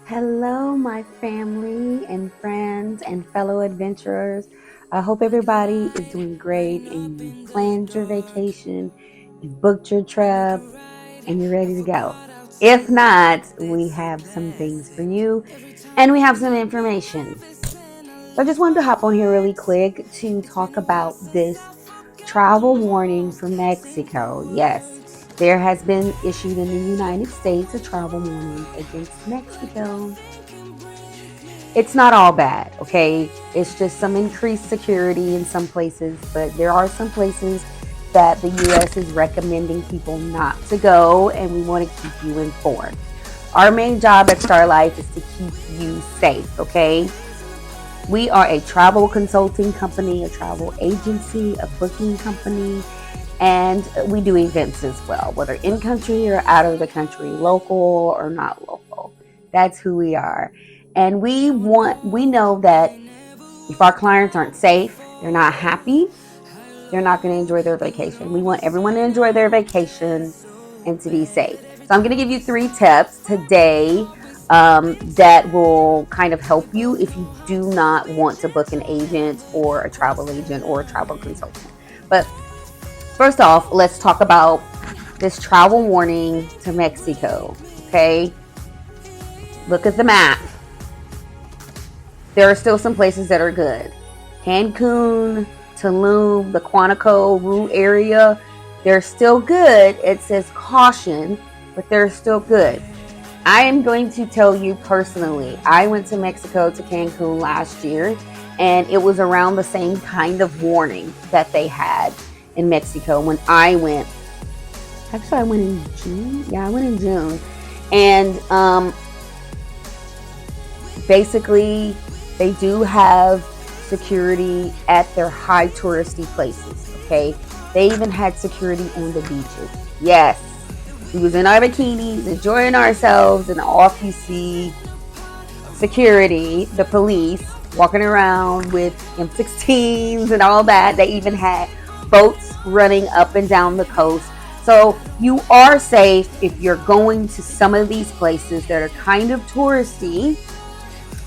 Hello, my family and friends and fellow adventurers. I hope everybody is doing great and you planned your vacation, you booked your trip, and you're ready to go. If not, we have some things for you and we have some information. So I just wanted to hop on here really quick to talk about this travel warning for Mexico. Yes, there has been issued in the United States a travel warning against Mexico. It's not all bad, okay? It's just some increased security in some places, but there are some places that the US is recommending people not to go, and we want to keep you informed. Our main job at Star Life is to keep you safe, okay? We are a travel consulting company, a travel agency, a booking company, and we do events as well, whether in country or out of the country, local or not local. That's who we are. And we know that if our clients aren't safe, they're not happy, they're not going to enjoy their vacation. We want everyone to enjoy their vacation and to be safe. So I'm going to give you 3 tips today that will kind of help you if you do not want to book an agent or a travel agent or a travel consultant. But first off, let's talk about this travel warning to Mexico. Okay, look at the map. There are still some places that are good. Cancun, Tulum, the Quantico Roo area, they're still good. It says caution, but they're still good. I am going to tell you personally, I went to Mexico, to Cancun last year, and it was around the same kind of warning that they had in Mexico when I went. Actually, I went in June. Yeah, I went in June. And basically, they do have security at their high touristy places, okay? They even had security on the beaches. Yes, we was in our bikinis, enjoying ourselves, and off you see security, the police, walking around with M16s and all that. They even had boats running up and down the coast. So you are safe if you're going to some of these places that are kind of touristy,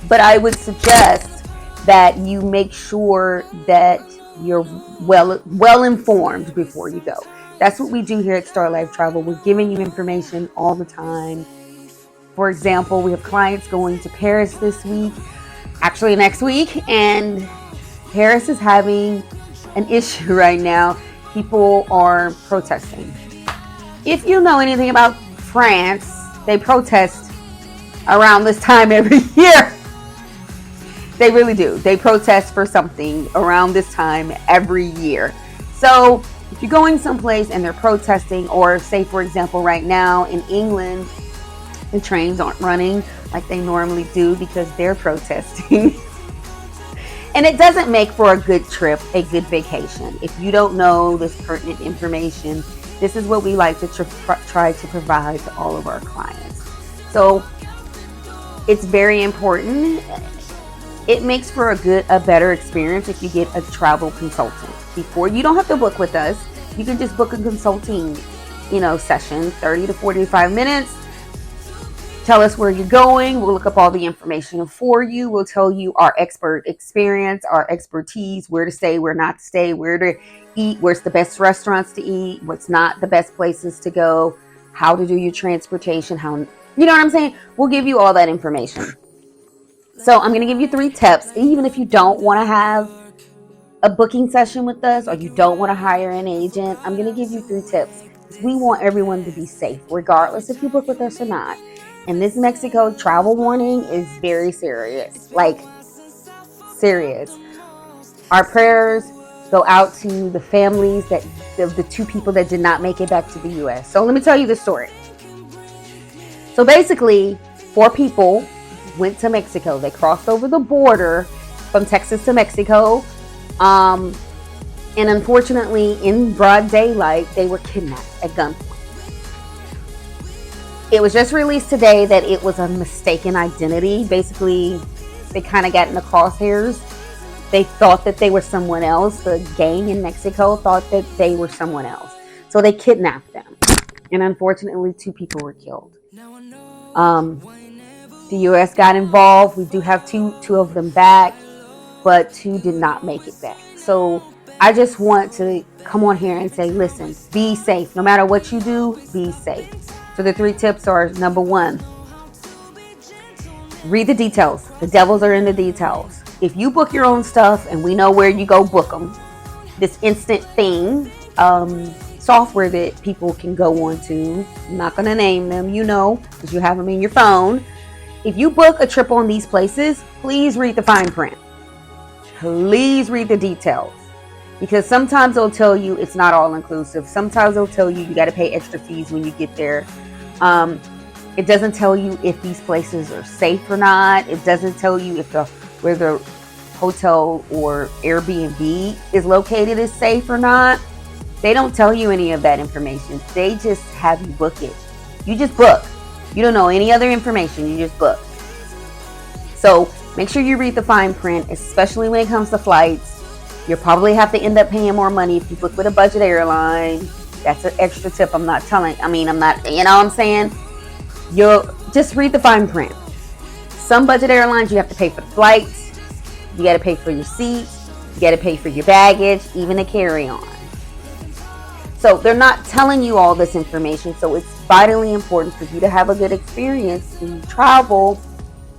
but I would suggest that you make sure that you're well informed before you go. That's what we do here at Star Life Travel. We're giving you information all the time. For example, we have clients going to Paris this week, actually next week, and Paris is having an issue right now. People are protesting. If you know anything about France, they protest around this time every year. They really do. They protest for something around this time every year. So if you're going someplace and they're protesting, or say, for example, right now in England, the trains aren't running like they normally do because they're protesting. And it doesn't make for a good trip, a good vacation. If you don't know this pertinent information, this is what we like to try to provide to all of our clients. So it's very important. It makes for a better experience if you get a travel consultant. Before, you don't have to book with us. You can just book a consulting, session, 30 to 45 minutes. Tell us where you're going. We'll look up all the information for you. We'll tell you our expert experience, our expertise, where to stay, where not to stay, where to eat, where's the best restaurants to eat, what's not the best places to go, how to do your transportation, you know what I'm saying? We'll give you all that information. So I'm going to give you 3 tips. Even if you don't want to have a booking session with us or you don't want to hire an agent, I'm going to give you 3 tips. We want everyone to be safe, regardless if you book with us or not. And this Mexico travel warning is very serious. Like, serious. Our prayers go out to the families of the 2 people that did not make it back to the U.S. So let me tell you the story. So basically, 4 people went to Mexico. They crossed over the border from Texas to Mexico. And unfortunately, in broad daylight, they were kidnapped at gunpoint. It was just released today that it was a mistaken identity. Basically, they kind of got in the crosshairs. They thought that they were someone else. The gang in Mexico thought that they were someone else. So they kidnapped them. And unfortunately, 2 people were killed. The U.S. got involved. We do have two of them back, but two did not make it back. So I just want to come on here and say, listen, be safe. No matter what you do, be safe. So the 3 tips are: number 1, read the details. The devils are in the details. If you book your own stuff, and we know where you go book them, this instant thing, software that people can go on to, I'm not going to name them, because you have them in your phone. If you book a trip on these places, please read the fine print. Please read the details, because sometimes they'll tell you it's not all inclusive. Sometimes they'll tell you got to pay extra fees when you get there. It doesn't tell you if these places are safe or not. It doesn't tell you if where the hotel or Airbnb is located is safe or not. They don't tell you any of that information. They just have you book it. You just book. You don't know any other information. You just book. So make sure you read the fine print, especially when it comes to flights. You'll probably have to end up paying more money if you book with a budget airline. That's an extra tip. I'm not, you know what I'm saying? You'll just read the fine print. Some budget airlines, you have to pay for the flights. You got to pay for your seats. You got to pay for your baggage, even the carry-on. So they're not telling you all this information. So it's vitally important for you to have a good experience when you travel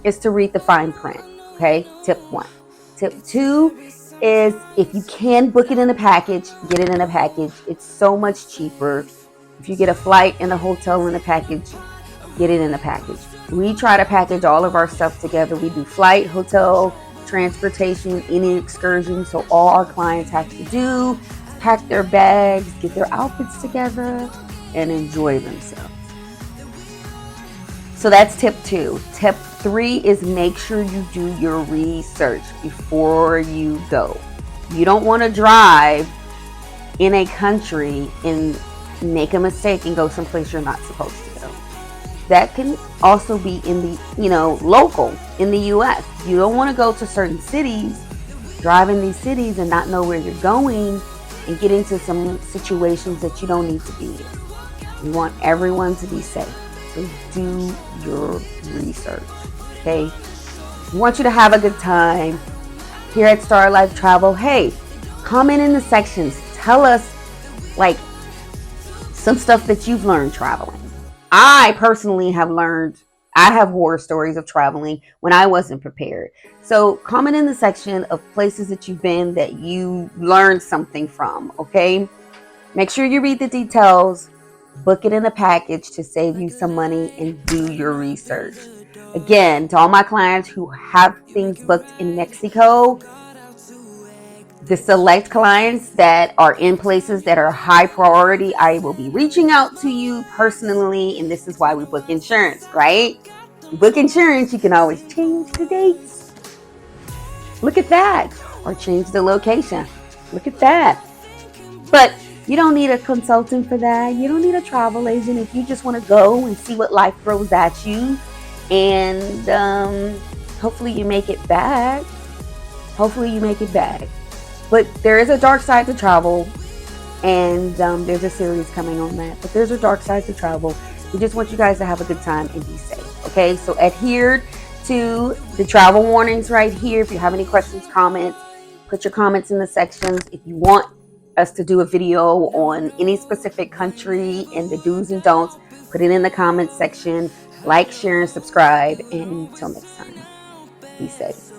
is to read the fine print. Okay, tip 1. Tip 2 is, if you can book it in a package, get it in a package. It's so much cheaper. If you get a flight and a hotel in a package, get it in a package. We try to package all of our stuff together. We do flight, hotel, transportation, any excursion. So all our clients have to do is pack their bags, get their outfits together, and enjoy themselves. So that's tip 2. Tip 3 is make sure you do your research before you go. You don't want to drive in a country and make a mistake and go someplace you're not supposed to go. That can also be in the, local in the U.S. You don't want to go to certain cities, drive in these cities and not know where you're going and get into some situations that you don't need to be in. We want everyone to be safe. So do your research, okay? We want you to have a good time here at Star Life Travel. Hey, comment in the sections. Tell us, some stuff that you've learned traveling. I personally have horror stories of traveling when I wasn't prepared. So comment in the section of places that you've been that you learned something from, okay? Make sure you read the details. Book it in a package to save you some money and do your research. Again, to all my clients who have things booked in Mexico, the select clients that are in places that are high priority, I will be reaching out to you personally, and this is why we book insurance, right? You book insurance, you can always change the dates. Look at that. Or change the location. Look at that. But you don't need a consultant for that. You don't need a travel agent if you just want to go and see what life throws at you. And hopefully you make it back. But there is a dark side to travel. And there's a series coming on that. But there's a dark side to travel. We just want you guys to have a good time and be safe. Okay, so adhere to the travel warnings right here. If you have any questions, comments, put your comments in the sections. If you want us to do a video on any specific country and the do's and don'ts, put it in the comments section. Like, share, and subscribe. And until next time, be safe.